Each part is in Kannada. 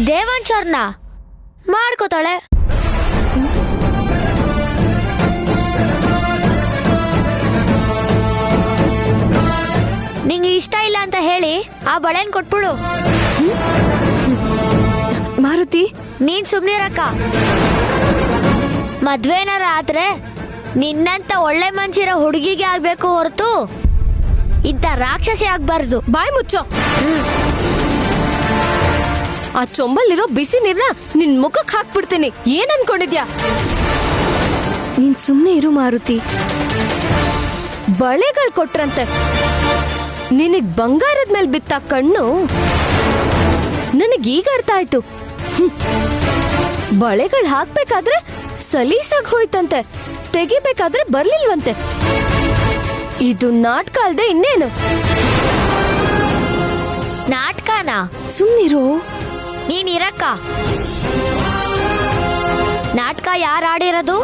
ದೇವಾಂಶ್ ಅವ್ರನ್ನ ಮಾಡ್ಕೋತಾಳೆ. ನಿಂಗೆ ಇಷ್ಟ ಇಲ್ಲ ಅಂತ ಹೇಳಿ ಆ ಬಳೆನ್ ಕೊಟ್ಬಿಡು. ಮಾರುತಿ, ನೀನ್ ಸುಮ್ನಿರಕ್ಕ. ಮದ್ವೆನಾರ ಆದ್ರೆ ನಿನ್ನಂತ ಒಳ್ಳೆ ಮನ್ಸಿರೋ ಹುಡುಗಿಗೆ ಆಗ್ಬೇಕು ಹೊರತು ಇಂಥ ರಾಕ್ಷಸಿ ಆಗ್ಬಾರ್ದು. ಬಾಯ್ ಮುಚ್ಚೋ. ಆ ಚೊಂಬಲ್ಲಿರೋ ಬಿಸಿ ನೀರ್ನ ನಿನ್ ಮುಖಕ್ಕೆ ಹಾಕ್ಬಿಡ್ತೀನಿ. ಏನ್ ಅನ್ಕೊಂಡಿದ್ಯಾ? ನೀನ್ ಸುಮ್ನೆ ಇರು ಮಾರುತಿ. ಬಳೆಗಳು ಕೊಟ್ರಂತೆ, ನಿನಗ್ ಬಂಗಾರದ ಮೇಲೆ ಬಿತ್ತ ಕಣ್ಣು ನನಗೀಗ ಅರ್ಥ ಆಯ್ತು. ಬಳೆಗಳು ಹಾಕ್ಬೇಕಾದ್ರೆ ಸಲೀಸಾಗಿ ಹೋಯ್ತಂತೆ, ತೆಗಿಬೇಕಾದ್ರೆ ಬರ್ಲಿಲ್ವಂತೆ. ಇದು ನಾಟಕ ಅಲ್ದೆ ಇನ್ನೇನು? ನಾಟಕನಾ? ಸುಮ್ನಿರು. ನೀನ್ ಇರಕ್ಕ. ನಾಟಕ ಯಾರು ಆಡಿರೋದು?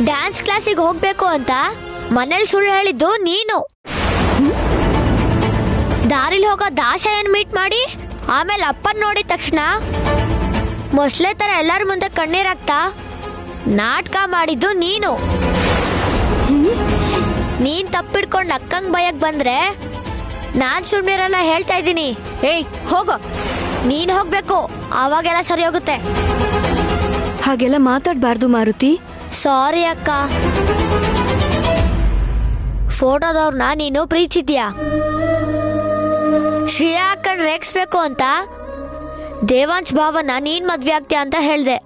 ಡ್ಯಾನ್ಸ್ ಕ್ಲಾಸಿಗೆ ಹೋಗ್ಬೇಕು ಅಂತ ಮನೇಲಿ ಸುಳ್ಳು ಹೇಳಿದ್ದು ನೀನು. ದಾರಿಲಿ ಹೋಗೋ ದಾಸಯ್ಯನ್ ಮೀಟ್ ಮಾಡಿ ಆಮೇಲೆ ಅಪ್ಪನ್ ನೋಡಿದ ತಕ್ಷಣ ಮೊಸ್ಲೆ ತರ ಎಲ್ಲರ ಮುಂದೆ ಕಣ್ಣೀರಾಗ್ತಾ ನಾಟಕ ಮಾಡಿದ್ದು ನೀನು. ನೀನ್ ತಪ್ಪಿಡ್ಕೊಂಡು ಅಕ್ಕಂಗ್ ಬಯಕ್ ಬಂದ್ರೆ ನಾನ್ ಸುಮ್ನಿರಲ್ಲ, ಹೇಳ್ತಾ ಇದ್ದೀನಿ. ಏಯ್ ಹೋಗೋ. ನೀನ್ ಹೋಗ್ಬೇಕು, ಅವಾಗೆಲ್ಲ ಸರಿ ಹೋಗುತ್ತೆ. ಹಾಗೆಲ್ಲ ಮಾತಾಡ್ಬಾರ್ದು ಮಾರುತಿ. ಸಾರಿ ಅಕ್ಕ. ಫೋಟೋದವ್ರನ್ನ ನೀನು ಪ್ರೀತಿಸಿದ್ಯಾ? ಶ್ರೇಯಾ ಅಕ್ಕನ್ ರೇಗಿಸ್ಬೇಕು ಅಂತ ದೇವಾಂಶ್ ಭಾವನ ನೀನ್ ಮದ್ವೆ ಆಗ್ತೀಯ ಅಂತ ಹೇಳ್ದೆ.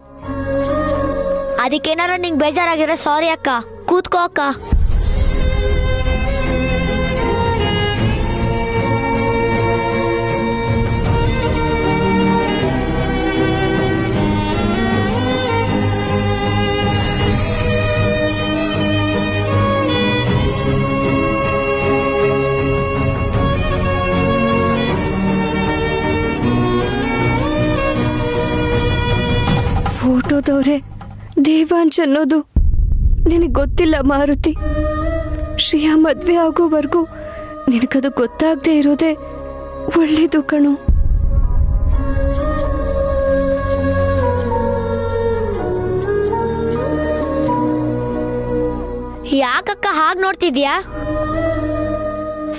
ಅದಕ್ಕೇನಾರ ನಿಂಗೆ ಬೇಜಾರಾಗಿದ್ರೆ ಸಾರಿ ಅಕ್ಕ. ಕೂತ್ಕೋ ಅಕ್ಕ. ಫೋಟೋದವ್ರೆ ದೇವಾಂಶ್ ಅನ್ನೋದು ನಿನಗೆ ಗೊತ್ತಿಲ್ಲ ಮಾರುತಿ. ಶ್ರೇಯಾ ಮದ್ವೆ ಆಗೋವರೆಗೂ ನಿನಗದು ಗೊತ್ತಾಗದೆ ಇರೋದೇ ಒಳ್ಳೇದು ಕಣು. ಯಾಕಕ್ಕ ಹಾಗೆ ನೋಡ್ತಿದ್ಯಾ?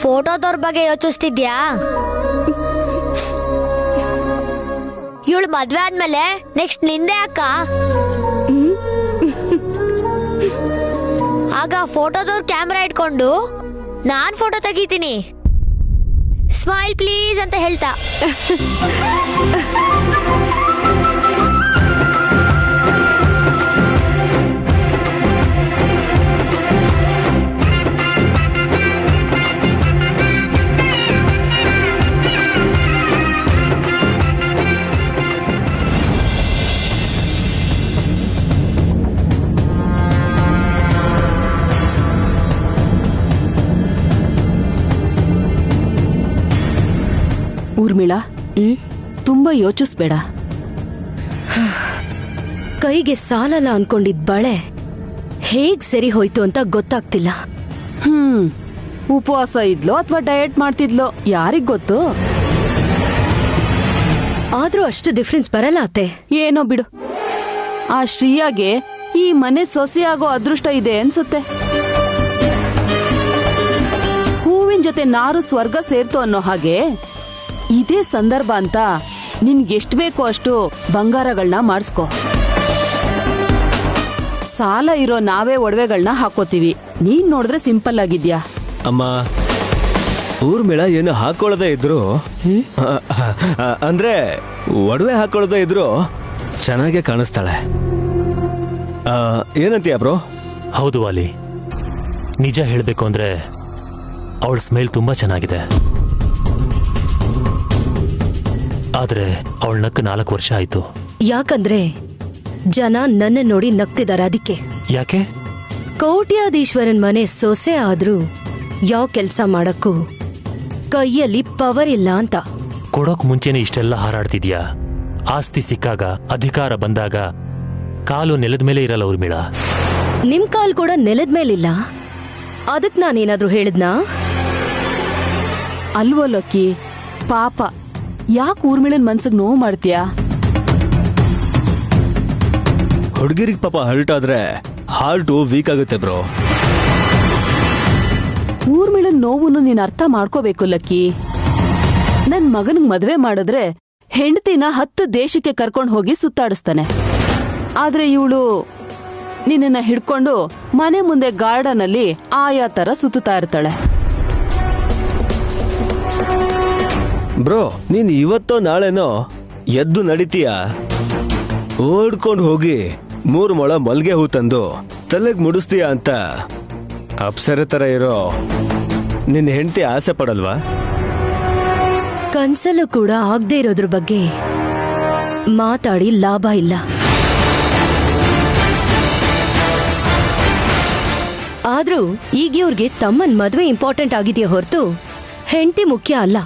ಫೋಟೋದವ್ರ ಬಗ್ಗೆ ಯೋಚಿಸ್ತಿದ್ಯಾ? ಇವಳು ಮದ್ವೆ ಆದ್ಮೇಲೆ ನೆಕ್ಸ್ಟ್ ನಿಂದೆ ಅಕ್ಕ. ಆಗ ಫೋಟೋದವ್ರ ಕ್ಯಾಮ್ರಾ ಇಟ್ಕೊಂಡು ನಾನ್ ಫೋಟೋ ತೆಗಿತೀನಿ. ಸ್ಮೈಲ್ ಪ್ಲೀಸ್ ಅಂತ ಹೇಳ್ತಾ. ಊರ್ಮಿಳಾ, ತುಂಬಾ ಯೋಚಿಸ್ಬೇಡ. ಕೈಗೆ ಸಾಲಲ್ಲ ಅನ್ಕೊಂಡಿದ್ ಬಳೆ ಹೇಗ್ ಸರಿ ಹೋಯ್ತು ಅಂತ ಗೊತ್ತಾಗ್ತಿಲ್ಲ. ಉಪವಾಸ ಇದ್ಲೋ ಅಥವಾ ಡಯಟ್ ಮಾಡ್ತಿದ್ಲೋ ಯಾರಿಗ್ ಗೊತ್ತು? ಆದ್ರೂ ಅಷ್ಟು ಡಿಫ್ರೆನ್ಸ್ ಬರಲ್ಲ ಅತ್ತೆ. ಏನೋ ಬಿಡು. ಆ ಶ್ರೀಯಾಗೆ ಈ ಮನೆ ಸೊಸೆಯಾಗೋ ಅದೃಷ್ಟ ಇದೆ ಅನ್ಸುತ್ತೆ. ಹೂವಿನ ಜೊತೆ ನಾರು ಸ್ವರ್ಗ ಸೇರ್ತು ಅನ್ನೋ ಹಾಗೆ ಇದೇ ಸಂದರ್ಭ ಅಂತ ನಿನ್ಗೆಷ್ಟು ಬೇಕೋ ಅಷ್ಟು ಬಂಗಾರಗಳನ್ನ ಮಾಡಿಸ್ಕೊ. ಸಾಲ ಇರೋ ನಾವೇ ಒಡವೆಗಳನ್ನ ಹಾಕೋತೀವಿ. ನೀನ್ ನೋಡಿದ್ರೆ ಸಿಂಪಲ್ ಆಗಿದ್ಯಾ. ಅಮ್ಮ, ಊರ್ಮಿಳ ಏನು ಹಾಕೊಳ್ಳದೆ ಇದ್ರು, ಅಂದ್ರೆ ಒಡವೆ ಹಾಕೊಳ್ಳದೆ ಇದ್ರು ಚೆನ್ನಾಗೆ ಕಾಣಿಸ್ತಾಳೆ. ಏನಂತೀಯ ಬ್ರೋ? ಹೌದು ವಾಲಿ, ನಿಜ ಹೇಳಬೇಕು ಅಂದ್ರೆ ಅವಳ ಸ್ಮೈಲ್ ತುಂಬಾ ಚೆನ್ನಾಗಿದೆ. ಆದ್ರೆ ಅವಳ ನಕ್ಕು 4 ವರ್ಷ ಆಯ್ತು. ಯಾಕಂದ್ರೆ ಜನ ನನ್ನ ನೋಡಿ ನಗ್ತಿದಾರೆ. ಅದಕ್ಕೆ. ಯಾಕೆ? ಕೋಟ್ಯಾಧೀಶ್ವರನ್ ಮನೆ ಸೊಸೆ ಆದ್ರೂ ಯಾವ ಕೆಲ್ಸ ಮಾಡಕ್ಕೂ ಕೈಯಲ್ಲಿ ಪವರ್ ಇಲ್ಲ ಅಂತ. ಕೊಡೋಕ್ ಮುಂಚೆನೆ ಇಷ್ಟೆಲ್ಲ ಹಾರಾಡ್ತಿದ್ಯಾ? ಆಸ್ತಿ ಸಿಕ್ಕಾಗ, ಅಧಿಕಾರ ಬಂದಾಗ ಕಾಲು ನೆಲದ ಮೇಲೆ ಇರಲ್ಲ ಊರ್ಮಿಳಾ. ನಿಮ್ ಕಾಲ್ ಕೂಡ ನೆಲದ ಮೇಲಿಲ್ಲ. ಅದಕ್ ನಾನೇನಾದ್ರೂ ಹೇಳಿದ್ನಾ? ಅಲ್ವೋ ಲಕ್ಕಿ, ಪಾಪ ಯಾಕೆ ಊರ್ಮಿಳನ್ ಮನ್ಸಿಗೆ ನೋವು ಮಾಡ್ತೀಯಾ? ಹುಡುಗಿರಿಗೆ ಪಾಪ ಹರ್ಟ್ ಆದ್ರೆ ಹಾರ್ಟು ವೀಕ್ ಆಗುತ್ತೆ ಬ್ರೋ. ಊರ್ಮಿಳನ್ ನೋವನ್ನು ನೀನ್ ಅರ್ಥ ಮಾಡ್ಕೋಬೇಕು ಲಕ್ಕಿ. ನನ್ ಮಗನಿಗೆ ಮದ್ವೆ ಮಾಡಿದ್ರೆ ಹೆಂಡತಿನ 10 ದೇಶಕ್ಕೆ ಕರ್ಕೊಂಡು ಹೋಗಿ ಸುತ್ತಾಡಿಸ್ತಾನೆ. ಆದ್ರೆ ಇವಳು ನಿನ್ನ ಹಿಡ್ಕೊಂಡು ಮನೆ ಮುಂದೆ ಗಾರ್ಡನ್ ಅಲ್ಲಿ ಆಯಾ ತರ ಸುತ್ತಾ ಇರ್ತಾಳೆ. ಬ್ರೋ, ನೀನ್ ಇವತ್ತೋ ನಾಳೆನೋ ಎದ್ದು ನಡಿತೀಯ. ಓಡ್ಕೊಂಡು ಹೋಗಿ 3 ಮೊಳ ಮಲ್ಗೆ ಹೂ ತಂದು ತಲೆಗೆ ಮುಡಿಸ್ತೀಯ ಅಂತ ಅಪ್ಸರೆ ತರ ಇರೋ ನಿನ್ನ ಹೆಂಡತಿ ಆಸೆ ಪಡಲ್ವಾ? ಕನ್ಸಲ್ಲೂ ಕೂಡ ಆಗದೆ ಇರೋದ್ರ ಬಗ್ಗೆ ಮಾತಾಡಿ ಲಾಭ ಇಲ್ಲ. ಆದ್ರೂ ಈಗ ಇವ್ರಿಗೆ ತಮ್ಮನ್ ಮದ್ವೆ ಇಂಪಾರ್ಟೆಂಟ್ ಆಗಿದೆಯಾ ಹೊರತು ಹೆಂಡತಿ ಮುಖ್ಯ ಅಲ್ಲ.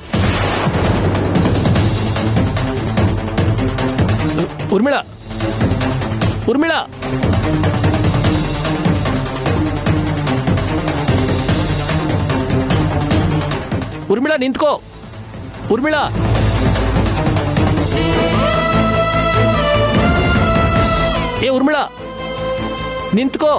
ಉರ್ಮಿಳಾ, ಉರ್ಮಿಳಾ, ಉರ್ಮಿಳಾ ನಿಂತ್ಕೋ. ಉರ್ಮಿಳಾ, ಏ ಉರ್ಮಿಳಾ ನಿಂತ್ಕೋ.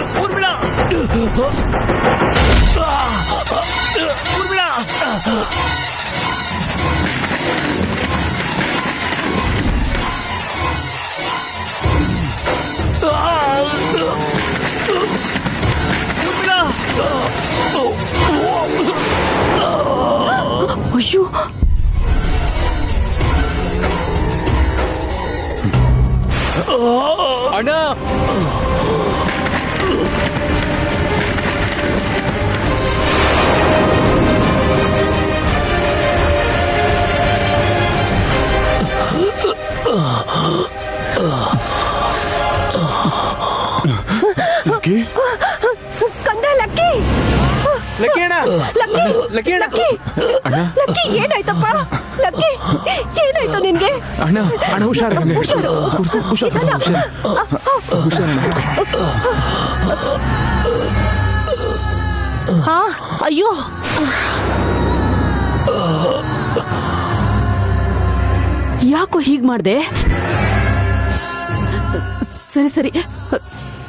ಉರ್ಮಿಳಾ, ಉರ್ಮಿಳಾ, ಅಯ್ಯೋ, ಅಣ್ಣ, ಕಂದ ಲಕ್ಕಿ, ಲಕ್ಕಿ ಅಣ್ಣ, ಲಕ್ಕಿ ಅಣ್ಣ, ಅಣ್ಣ, ಲಕ್ಕಿ ಏನಾಯ್ತಪ್ಪ? ಲಕ್ಕಿ ಏನಾಯ್ತು ನಿನ್ಗೆ? ಅಣ್ಣ, ಅಣ್ಣ ಹುಷಾರ, ಹಾ, ಅಯ್ಯೋ, ಯಾಕೋ ಹೀಗ್ ಮಾಡ್ದೆ? ಸರಿ ಸರಿ,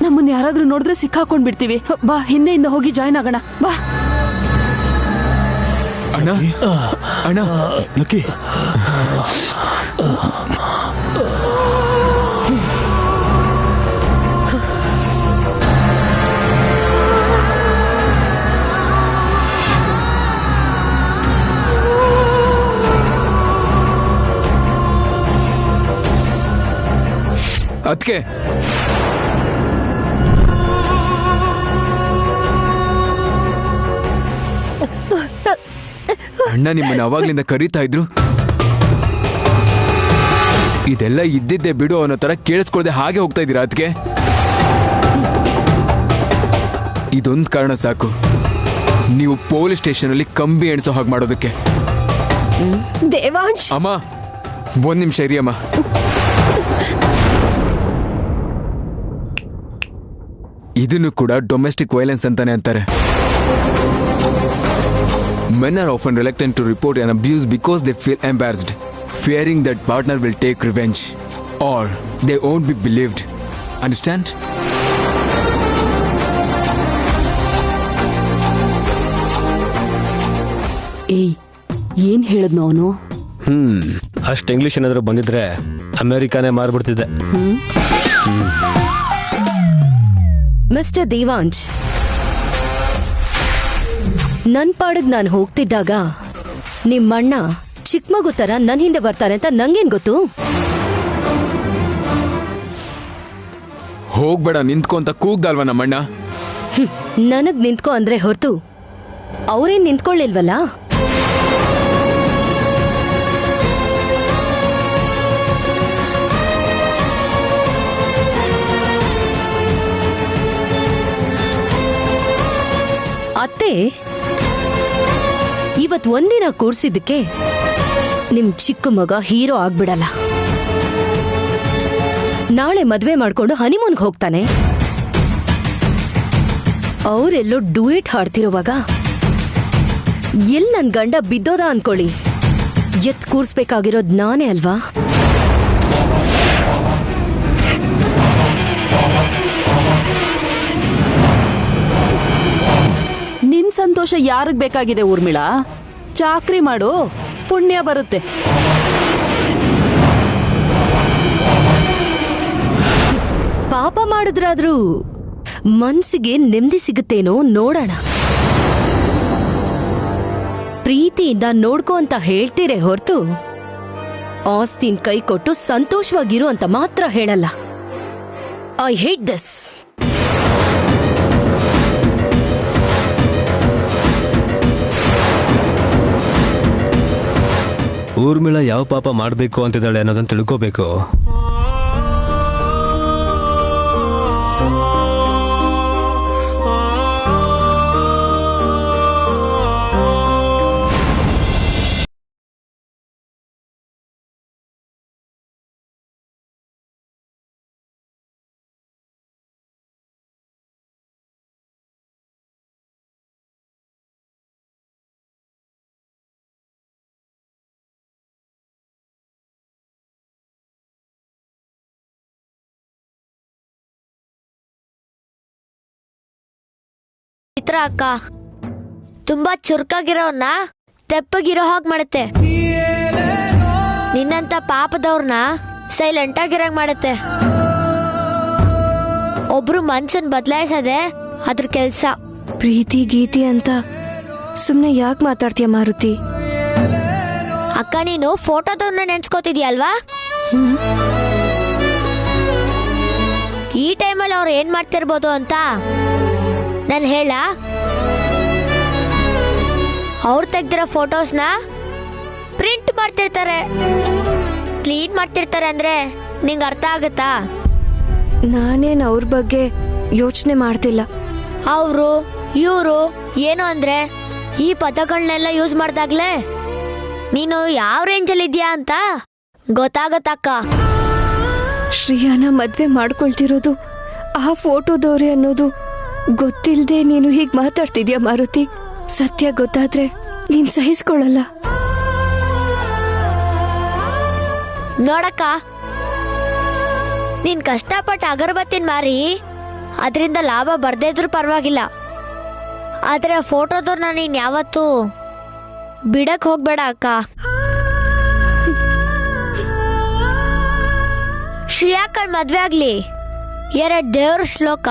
ನಮ್ಮನ್ನ ಯಾರಾದ್ರೂ ನೋಡಿದ್ರೆ ಸಿಕ್ಕಾಕೊಂಡ್ ಬಿಡ್ತೀವಿ. ಬಾ, ಹಿಂದೆಯಿಂದ ಹೋಗಿ ಜಾಯ್ನ್ ಆಗೋಣ. ಬಾ. ಅಣ್ಣ, ಅಣ್ಣ, ಲಕ್ಕಿ, ಅದಕ್ಕೆ ಅಣ್ಣ ನಿಮ್ಮನ್ನ ಅವಾಗ್ಲಿಂದ ಕರೀತಾ ಇದ್ರು. ಇದೆಲ್ಲ ಇದ್ದಿದ್ದೆ ಬಿಡು ಅನ್ನೋ ತರ ಕೇಳಿಸ್ಕೊಳ್ದೆ ಹಾಗೆ ಹೋಗ್ತಾ ಇದ್ದೀರಾ? ಅದಕ್ಕೆ ಇದೊಂದು ಕಾರಣ ಸಾಕು ನೀವು ಪೊಲೀಸ್ ಸ್ಟೇಷನ್ ಅಲ್ಲಿ ಕಂಬಿ ಎಣಿಸೋ ಹಾಗೆ ಮಾಡೋದಕ್ಕೆ. ದೇವಾಂಶ್, ಅಮ್ಮ 1 ನಿಮಿಷ ಇರಿ ಅಮ್ಮ. ಇದನ್ನು ಕೂಡ ಡೊಮೆಸ್ಟಿಕ್ ವೈಲೆನ್ಸ್ ಅಂತಾನೆ ಅಂತಾರೆ. Men are often reluctant to report an abuse because they feel embarrassed, fearing that partner will take revenge or they won't be believed. Understand? ಏಯ್, ಏನ್ ಹೇಳಿದ್ನು ಅವನು? ಅಷ್ಟು ಇಂಗ್ಲಿಷ್ ಏನಾದ್ರು ಬಂದಿದ್ರೆ ಅಮೆರಿಕಾನೇ ಮಾರ್ಬಿಡ್ತಿದ್ದೆ. ಮಿಸ್ಟರ್ ದೇವಾಂಶ್, ನನ್ ಪಾಡಿಗೆ ನಾನು ಹೋಗ್ತಿದ್ದಾಗ ನಿಮ್ಮಣ್ಣ ಚಿಕ್ಕ ಮಗು ತರ ನನ್ ಹಿಂದೆ ಬರ್ತಾರೆ ಅಂತ ನಂಗೇನ್ ಗೊತ್ತು? ಹೋಗ್ಬೇಡ ನಿಂತ್ಕೊ ಅಂತ ಕೂಗ್ದಲ್ವ ನಮ್ಮಣ್ಣ? ನನಗ್ ನಿಂತ್ಕೋ ಅಂದ್ರೆ ಹೊರತು ಅವ್ರೇನ್ ನಿಂತ್ಕೊಳ್ಳಿಲ್ವಲ್ಲ. ಅತ್ತೆ, ಇವತ್ ಒಂದಿನ ಕೂರ್ಸಿದ್ದಕ್ಕೆ ನಿಮ್ ಚಿಕ್ಕ ಮಗ ಹೀರೋ ಆಗ್ಬಿಡಲ್ಲ. ನಾಳೆ ಮದ್ವೆ ಮಾಡ್ಕೊಂಡು ಹನಿಮೂನ್ಗೆ ಹೋಗ್ತಾನೆ. ಅವರೆಲ್ಲೋ ಡ್ಯೂಯೆಟ್ ಹಾಡ್ತಿರೋವಾಗ ನನ್ ಗಂಡ ಬಿದ್ದೋದ ಅನ್ಕೊಳ್ಳಿ, ಎತ್ ಕೂರ್ಸ್ಬೇಕಾಗಿರೋದ್ ನಾನೇ ಅಲ್ವಾ? ನಿನ್ ಸಂತೋಷ ಯಾರಿಗ್ ಬೇಕಾಗಿದೆ ಊರ್ಮಿಳಾ? ಚಾಕ್ರಿ ಮಾಡು, ಪುಣ್ಯ ಬರುತ್ತೆ. ಪಾಪ ಮಾಡಿದ್ರಾದ್ರೂ ಮನ್ಸಿಗೆ ನೆಮ್ಮದಿ ಸಿಗುತ್ತೇನೋ ನೋಡೋಣ. ಪ್ರೀತಿಯಿಂದ ನೋಡ್ಕೋ ಅಂತ ಹೇಳ್ತೀರೇ ಹೊರತು ಆಸ್ತಿನ್ ಕೈ ಕೊಟ್ಟು ಸಂತೋಷವಾಗಿರು ಅಂತ ಮಾತ್ರ ಹೇಳಲ್ಲ. I hate this. ಊರ್ಮಿಳಾ ಯಾವ ಪಾಪ ಮಾಡಬೇಕು ಅಂತಿದ್ದಾಳೆ ಅನ್ನೋದನ್ನ ತಿಳ್ಕೋಬೇಕು. ಚಿತ್ರ ಅಕ್ಕ ತುಂಬಾ ಚುರುಕಾಗಿರೋನ್ನ ತೆಪ್ಪಗಿರೋ ಹಾಗೆ ಮಾಡುತ್ತೆ. ನಿನ್ನಂತ ಪಾಪದವ್ರನ್ನ ಸೈಲೆಂಟ್ ಆಗಿರೋಂಗ್ ಮಾಡುತ್ತೆ. ಒಬ್ರು ಮನ್ಸನ್ ಬದಲಾಯಿಸದೆ ಅದ್ರ ಕೆಲ್ಸ. ಪ್ರೀತಿ ಗೀತಿ ಅಂತ ಸುಮ್ನೆ ಯಾಕೆ ಮಾತಾಡ್ತೀಯ ಮಾರುತಿ? ಅಕ್ಕ ನೀನು ಫೋಟೋದವ್ರನ್ನ ನೆನ್ಸ್ಕೋತಿದ್ಯಲ್ವಾ? ಈ ಟೈಮಲ್ಲಿ ಅವ್ರು ಏನ್ ಮಾಡ್ತಿರ್ಬೋದು ಅಂತ ನಾನು ಹೇಳ. ಅವ್ರು ತೆಗ್ದಿರೋ ಫೋಟೋಸ್ನ ಪ್ರಿಂಟ್ ಮಾಡ್ತಿರ್ತಾರೆ, ಕ್ಲೀನ್ ಮಾಡ್ತಿರ್ತಾರೆ ಅಂದ್ರೆ ನಿಂಗೆ ಅರ್ಥ ಆಗುತ್ತಾ? ನಾನೇನು ಅವ್ರ ಬಗ್ಗೆ ಯೋಚನೆ ಮಾಡ್ತಿಲ್ಲ. ಅವರು ಇವರು ಏನು ಅಂದ್ರೆ ಈ ಪದಗಳನ್ನೆಲ್ಲ ಯೂಸ್ ಮಾಡ್ದಾಗ್ಲೇ ನೀನು ಯಾವ ರೇಂಜಲ್ಲಿ ಇದೆಯಾ ಅಂತ ಗೊತ್ತಾಗತ್ತಕ್ಕ. ಶ್ರೇಯಾನ ಮದ್ವೆ ಮಾಡ್ಕೊಳ್ತಿರೋದು ಆ ಫೋಟೋದವ್ರೆ ಅನ್ನೋದು ಗೊತ್ತಿಲ್ಲದೆ ನೀನು ಹೀಗೆ ಮಾತಾಡ್ತಿದ್ಯಾ ಮಾರುತಿ? ಸತ್ಯ ಗೊತ್ತಾದ್ರೆ ನೀನ್ ಸಹಿಸ್ಕೊಳ್ಳಲ್ಲ. ನೋಡಕ್ಕ, ನೀನ್ ಕಷ್ಟಪಟ್ಟು ಅಗರಬತ್ತಿನ ಮಾರಿ ಅದರಿಂದ ಲಾಭ ಬರ್ದೇ ಇದ್ರೂ ಪರವಾಗಿಲ್ಲ. ಆದ್ರೆ ಫೋಟೋದವ್ರನ್ನ ನೀನ್ ಯಾವತ್ತೂ ಬಿಡಕ್ ಹೋಗ್ಬೇಡ ಅಕ್ಕ. ಶ್ರೇಯಾಕನ್ ಮದ್ವೆ ಆಗ್ಲಿ 2 ದೇವ್ರ ಶ್ಲೋಕ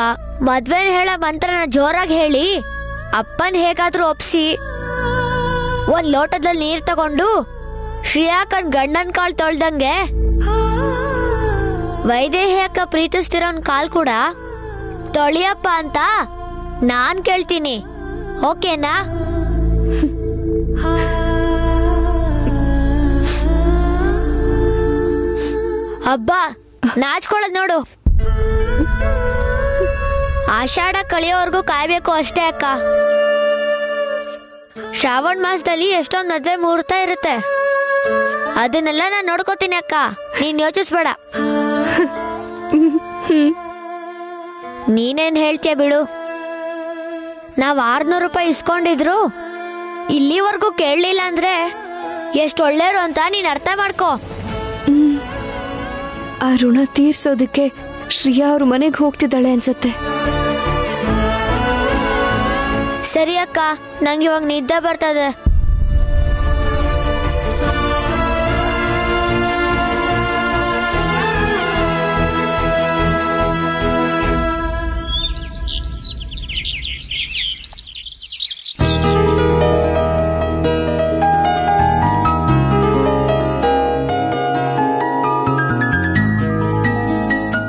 ಮದ್ವೆನ ಹೇಳ ಮಂತ್ರನ ಜೋರಾಗಿ ಹೇಳಿ ಅಪ್ಪನ್ ಹೇಗಾದ್ರೂ ಒಪ್ಸಿ 1 ಲೋಟದಲ್ಲಿ ನೀರ್ ತಗೊಂಡು ಶ್ರೇಯಾಕನ್ ಗಂಡನ್ ಕಾಲ್ ತೊಳ್ದಂಗೆ ವೈದೇಹಿ ಅಕ್ಕ ಪ್ರೀತಿಸ್ತಿರೋನ್ ಕಾಲ್ ಕೂಡ ತೊಳಿಯಪ್ಪ ಅಂತ ನಾನ್ ಕೇಳ್ತೀನಿ. ಓಕೆನಾ? ಅಬ್ಬಾ ನಾಚ್ಕೊಳ್ಳೋದ್ ನೋಡು. ಆಷಾಢ ಕಳಿಯೋವರೆಗೂ ಕಾಯ್ಬೇಕು ಅಷ್ಟೇ ಅಕ್ಕ. ಶ್ರಾವಣ ಮಾಸದಲ್ಲಿ ಎಷ್ಟೊಂದು ಮದ್ವೆ ಮುಹೂರ್ತ ಇರುತ್ತೆ, ಅದನ್ನೆಲ್ಲ ನಾನು ನೋಡ್ಕೋತೀನಿ ಅಕ್ಕ, ನೀನ್ ಯೋಚಿಸ್ಬೇಡ. ನೀನೇನ್ ಹೇಳ್ತೀಯ ಬಿಡು. ನಾವ್ 600 ರೂಪಾಯಿ ಇಸ್ಕೊಂಡಿದ್ರು ಇಲ್ಲಿವರೆಗೂ ಕೇಳಲಿಲ್ಲ ಅಂದ್ರೆ ಎಷ್ಟು ಒಳ್ಳೆಯರು ಅಂತ ನೀನ್ ಅರ್ಥ ಮಾಡ್ಕೋ. ಆ ಋಣ ತೀರ್ಸೋದಕ್ಕೆ ಶ್ರೇಯಾ ಅವ್ರ ಮನೆಗೆ ಹೋಗ್ತಿದ್ದಾಳೆ ಅನ್ಸತ್ತೆ. ಸರಿ ಅಕ್ಕ, ನಂಗೆ ಇವಾಗ ನಿದ್ದೆ ಬರ್ತದೆ.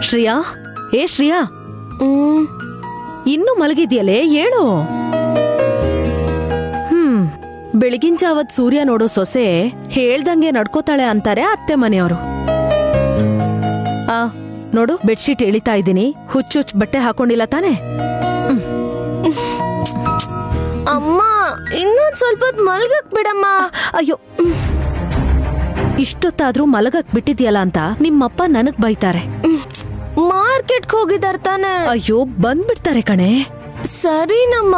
ಶ್ರೇಯಾ, ಏ ಶ್ರೇಯಾ, ಇನ್ನೂ ಮಲಗಿದ್ಯಲೇ, ಹೇಳು. ಬೆಳಗಿನ ಜಾವತ್ ಸೂರ್ಯ ನೋಡೋ ಸೊಸೆ ಹೇಳ್ದಂಗೆ ನಡ್ಕೋತಾಳೆ ಅಂತಾರೆ ಅತ್ತೆ ಮನೆಯವರು. ನೋಡು, ಬೆಡ್ಶೀಟ್ ಎಳಿತಾ ಇದ್ದೀನಿ, ಹುಚ್ಚುಚ್ಚ್ ಬಟ್ಟೆ ಹಾಕೊಂಡಿಲ್ಲ ತಾನೆ? ಅಮ್ಮ ಇನ್ನೊಂದ್ ಸ್ವಲ್ಪ ಮಲ್ಗಕ್ ಬಿಡಮ್ಮ. ಅಯ್ಯೋ, ಇಷ್ಟೊತ್ತಾದ್ರೂ ಮಲಗಕ್ ಬಿಟ್ಟಿದ್ಯಲ್ಲ ಅಂತ ನಿಮ್ಮಪ್ಪ ನನಗ್ ಬೈತಾರೆ. ಮಾರ್ಕೆಟ್ಗೆ ಹೋಗಿದಾರ್ ತಾನೆ. ಅಯ್ಯೋ ಬಂದ್ಬಿಡ್ತಾರೆ ಕಣೆ. ಸರಿನಮ್ಮ.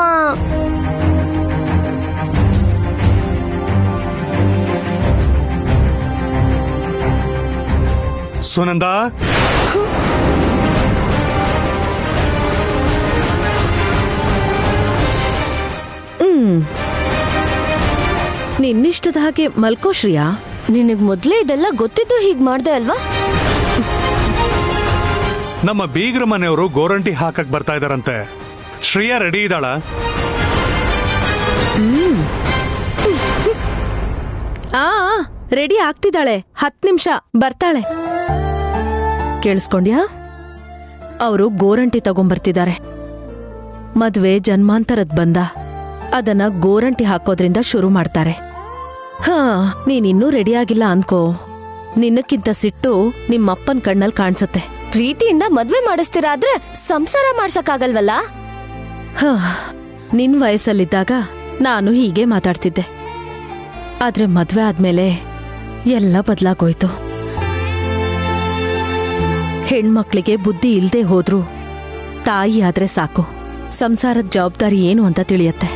ಸುನಂದ, ನಿನ್ನಿಷ್ಟದ ಹಾಗೆ ಮಲ್ಕೋ ಶ್ರೇಯಾ. ನಿನಗ್ ಮೊದ್ಲೇ ಇದೆಲ್ಲ ಗೊತ್ತಿದ್ದು ಹೀಗ್ ಮಾಡ್ದೆ ಅಲ್ವಾ? ನಮ್ಮ ಬೀಗ್ರ ಮನೆಯವರು ಗೋರಂಟಿ ಹಾಕಕ್ ಬರ್ತಾ ಇದಾರಂತೆ. ಶ್ರೇಯಾ ರೆಡಿ ಇದ್ದಾಳ? ರೆಡಿ ಆಗ್ತಿದ್ದಾಳೆ. 10 ನಿಮಿಷ ಬರ್ತಾಳೆ. ಕೇಳಿಸ್ಕೊಂಡ್ಯಾ? ಅವರು ಗೋರಂಟಿ ತಗೊಂಬರ್ತಿದ್ದಾರೆ. ಮದ್ವೆ ಜನ್ಮಾಂತರದ್ ಬಂದ. ಅದನ್ನ ಗೋರಂಟಿ ಹಾಕೋದ್ರಿಂದ ಶುರು ಮಾಡ್ತಾರೆ. ನೀನಿನ್ನೂ ರೆಡಿ ಆಗಿಲ್ಲ ಅನ್ಕೋ, ನಿನ್ನಕ್ಕಿಂತ ಸಿಟ್ಟು ನಿಮ್ಮಪ್ಪನ್ ಕಣ್ಣಲ್ಲಿ ಕಾಣಿಸುತ್ತೆ. ಪ್ರೀತಿಯಿಂದ ಮದ್ವೆ ಮಾಡಿಸ್ತೀರಾ ಆದ್ರೆ ಸಂಸಾರ ಮಾಡ್ಸಕ್ಕಾಗಲ್ವಲ್ಲ? ನಿನ್ ವಯಸ್ಸಲ್ಲಿದ್ದಾಗ ನಾನು ಹೀಗೆ ಮಾತಾಡ್ತಿದ್ದೆ. ಆದ್ರೆ ಮದ್ವೆ ಆದ್ಮೇಲೆ ಎಲ್ಲ ಬದಲಾಗೋಯ್ತು. ಹೆಣ್ಮಕ್ಳಿಗೆ ಬುದ್ಧಿ ಇಲ್ದೇ ಹೋದ್ರು ತಾಯಿ ಆದ್ರೆ ಸಾಕು, ಸಂಸಾರದ ಜವಾಬ್ದಾರಿ ಏನು ಅಂತ ತಿಳಿಯತ್ತೆ.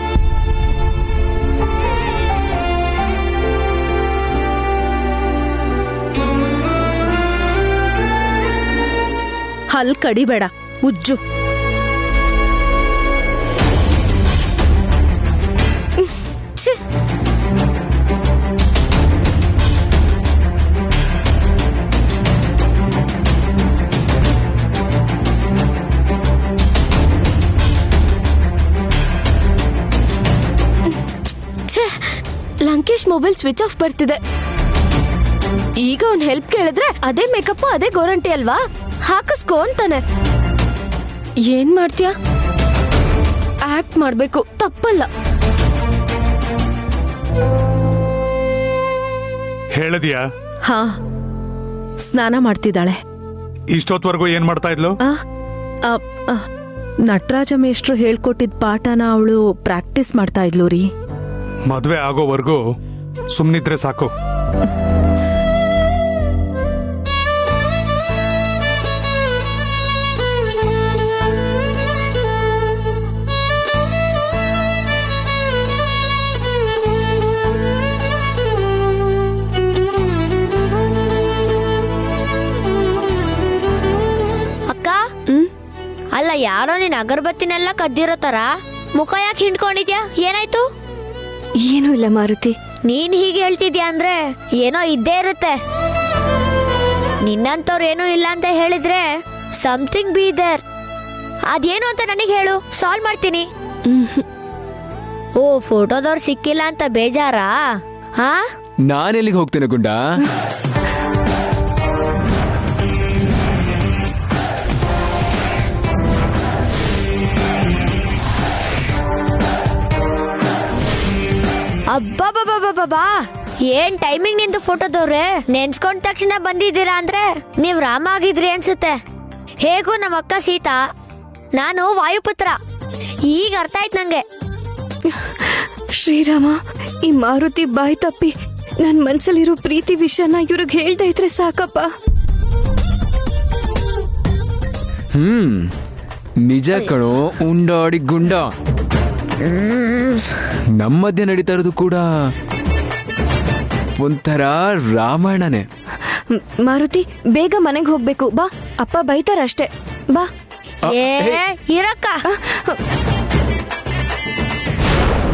ಹಲ್ ಕಡಿಬೇಡ ಉಜ್ಜು. ಲಂಕೇಶ್ ಮೊಬೈಲ್ ಸ್ವಿಚ್ ಆಫ್ ಬರ್ತಿದೆ. ಈಗ ಅವ್ನ್ ಹೆಲ್ಪ್ ಕೇಳಿದ್ರೆ ಅದೇ ಮೇಕಪ್ ಅದೇ ಗೋರಂಟಿ ಅಲ್ವಾ, ಹಾಕಿಸ್ಕೋ ಅಂತಾನೆ. ಏನ್ ಮಾಡ್ತೀಯ? ಆಕ್ಟ್ ಮಾಡ್ಬೇಕು, ತಪ್ಪಲ್ಲ. ಹೇಳದಿಯಾ? ಸ್ನಾನ ಮಾಡ್ತಿದ್ದಾಳೆ. ಇಷ್ಟೊತ್ವರೆಗೂ ಏನ್ ಮಾಡ್ತಾ ಇದ್ಲು? ನಟರಾಜ ಮೇಷ್ಟ್ರು ಹೇಳ್ಕೊಟ್ಟಿದ್ ಪಾಠನ ಅವಳು ಪ್ರಾಕ್ಟೀಸ್ ಮಾಡ್ತಾ ಇದ್ಲು ರೀ. ಮದ್ವೆ ಆಗೋವರೆಗೂ ಸುಮ್ನಿದ್ರೆ ಸಾಕು. ಅಕ್ಕ, ಅಲ್ಲ ಯಾರೋ ನೀನ್ ಅಗರಬತ್ತಿನೆಲ್ಲ ಕದ್ದಿರೋ ತರ ಮುಖ ಯಾಕೆ ಹಿಂಡ್ಕೊಂಡಿದ್ಯಾ? ಏನಾಯ್ತು? ಏನೂ ಇಲ್ಲ ಮಾರುತಿ. ನೀನ್ ಹೀಗೆ ಹೇಳ್ತಿದ್ಯಾ ಅಂದ್ರೆ ಏನೋ ಇದ್ದೇ ಇರುತ್ತೆ. ನಿನ್ನಂತವ್ರು ಏನೂ ಇಲ್ಲ ಅಂತ ಹೇಳಿದ್ರೆ ಸಮಥಿಂಗ್ ಬಿ ದೇರ್. ಅದೇನು ಅಂತ ನನಗೆ ಹೇಳು, ಸಾಲ್ವ್ ಮಾಡ್ತೀನಿ. ಓ, ಫೋಟೋದವ್ರು ಸಿಕ್ಕಿಲ್ಲ ಅಂತ ಬೇಜಾರಾ? ನಾನೆಲ್ಲಿಗೆ ಹೋಗ್ತೇನೆ ಗುಂಡ? ಅಬ್ಬಾ, ಏನ್ ಟೈಮಿಂಗ್ ನಿಂದು ಫೋಟೋದವ್ರೆ. ನೆನ್ಸ್ಕೊಂಡ ತಕ್ಷಣ ಬಂದಿದ್ದೀರಾ ಅಂದ್ರೆ ನೀವ್ ರಾಮ ಆಗಿದ್ರಿ ಅನ್ಸುತ್ತೆ. ಹೇಗೂ ನಮ್ಮ ಅಕ್ಕ ಸೀತಾ, ನಾನು ವಾಯುಪುತ್ರ. ಈಗ ಅರ್ಥ ಆಯ್ತು ನಂಗೆ. ಶ್ರೀರಾಮ, ಈ ಮಾರುತಿ ಬಾಯ್ ತಪ್ಪಿ ನನ್ ಮನ್ಸಲ್ಲಿರೋ ಪ್ರೀತಿ ವಿಷಯನ ಇವ್ರಿಗೆ ಹೇಳ್ತಾ ಇದ್ರೆ ಸಾಕಪ್ಪ. ನಿಜ ಕಣೋ ಉಂಡಾಡಿ ಗುಂಡ. ನಮ್ಮ ಮಧ್ಯೆ ನಡೀತಾ ಇರೋದು ಕೂಡ ಒಂಥರ ರಾಮಾಯಣನೇ. ಮಾರುತಿ, ಬೇಗ ಮನೆಗೆ ಹೋಗ್ಬೇಕು ಬಾ. ಅಪ್ಪ ಬೈತಾರಷ್ಟೇ, ಬಾ. ಇರಕ್ಕ,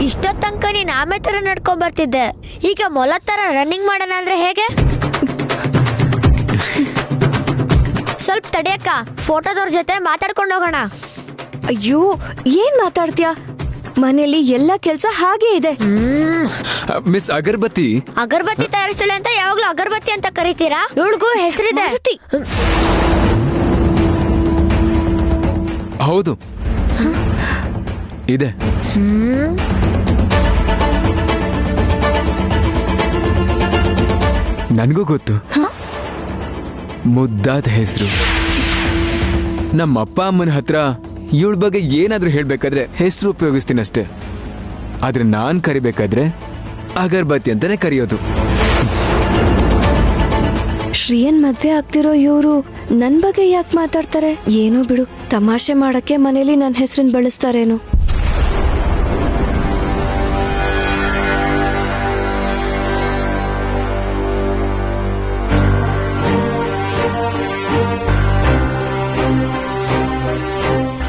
ಇಷ್ಟೊತ್ತ ತನಕ ನೀನ್ ಆಮೆ ತರ ನಡ್ಕೊಂಡ್ ಬರ್ತಿದ್ದೆ, ಈಗ ಮೊಲ ತರ ರನ್ನಿಂಗ್ ಮಾಡೋಣ ಅಂದ್ರೆ ಹೇಗೆ? ಸ್ವಲ್ಪ ತಡಿಯಕ್ಕ, ಫೋಟೋದವ್ರ ಜೊತೆ ಮಾತಾಡ್ಕೊಂಡು ಹೋಗೋಣ. ಅಯ್ಯೋ, ಏನ್ ಮಾತಾಡ್ತೀಯ? ಮನೆಯಲ್ಲಿ ಎಲ್ಲ ಕೆಲ್ಸ ಹಾಗೆ ಇದೆ. ಮಿಸ್ ಅಗರ್ಬತ್ತಿ ತಯಾರಿಸ್ತಾಳೆ ಅಂತ ಯಾವಾಗ್ಲೂ ಅಗರ್ಬತ್ತಿ ಅಂತ ಕರಿತೀರಾ? ಇವಳಿಗೂ ಹೆಸರಿದೆ. ಹೌದು ಇದೆ. ನನಗೂ ಗೊತ್ತು. ಮುದ್ದಾದ ಹೆಸರು. ನಮ್ಮ ಅಪ್ಪ ಅಮ್ಮನ ಹತ್ರ ಇವಳ ಬಗ್ಗೆ ಏನಾದ್ರೂ ಹೇಳ್ಬೇಕಾದ್ರೆ ಹೆಸರು ಉಪಯೋಗಿಸ್ತೀನಿ ಅಷ್ಟೇ. ಆದ್ರೆ ನಾನ್ ಕರಿಬೇಕಾದ್ರೆ ಅಗರ್ಬತ್ತಿ ಅಂತಾನೆ ಕರೆಯೋದು. ಶ್ರೀಯನ್ ಮದ್ವೆ ಆಗ್ತಿರೋ ಇವ್ರು ನನ್ ಬಗ್ಗೆ ಯಾಕೆ ಮಾತಾಡ್ತಾರೆ? ಏನೋ ಬಿಡು, ತಮಾಷೆ ಮಾಡಕ್ಕೆ ಮನೇಲಿ ನನ್ನ ಹೆಸರನ್ನ ಬಳಸ್ತಾರೇನು.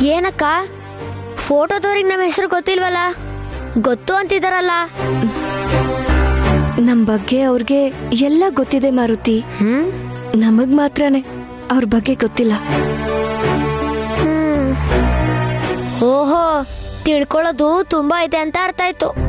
ಏನಕ್ಕ, ಫೋಟೋದವ್ರಿಗೆ ನಮ್ಮ ಹೆಸರು ಗೊತ್ತಿಲ್ವಲ್ಲ? ಗೊತ್ತು ಅಂತಿದಾರಲ್ಲ. ನಮ್ ಬಗ್ಗೆ ಅವ್ರಿಗೆ ಎಲ್ಲ ಗೊತ್ತಿದೆ ಮಾರುತಿ. ನಮಗ್ ಮಾತ್ರನೇ ಅವ್ರ ಬಗ್ಗೆ ಗೊತ್ತಿಲ್ಲ. ಓಹೋ, ತಿಳ್ಕೊಳ್ಳೋದು ತುಂಬಾ ಇದೆ ಅಂತ ಅರ್ಥ ಆಯ್ತು.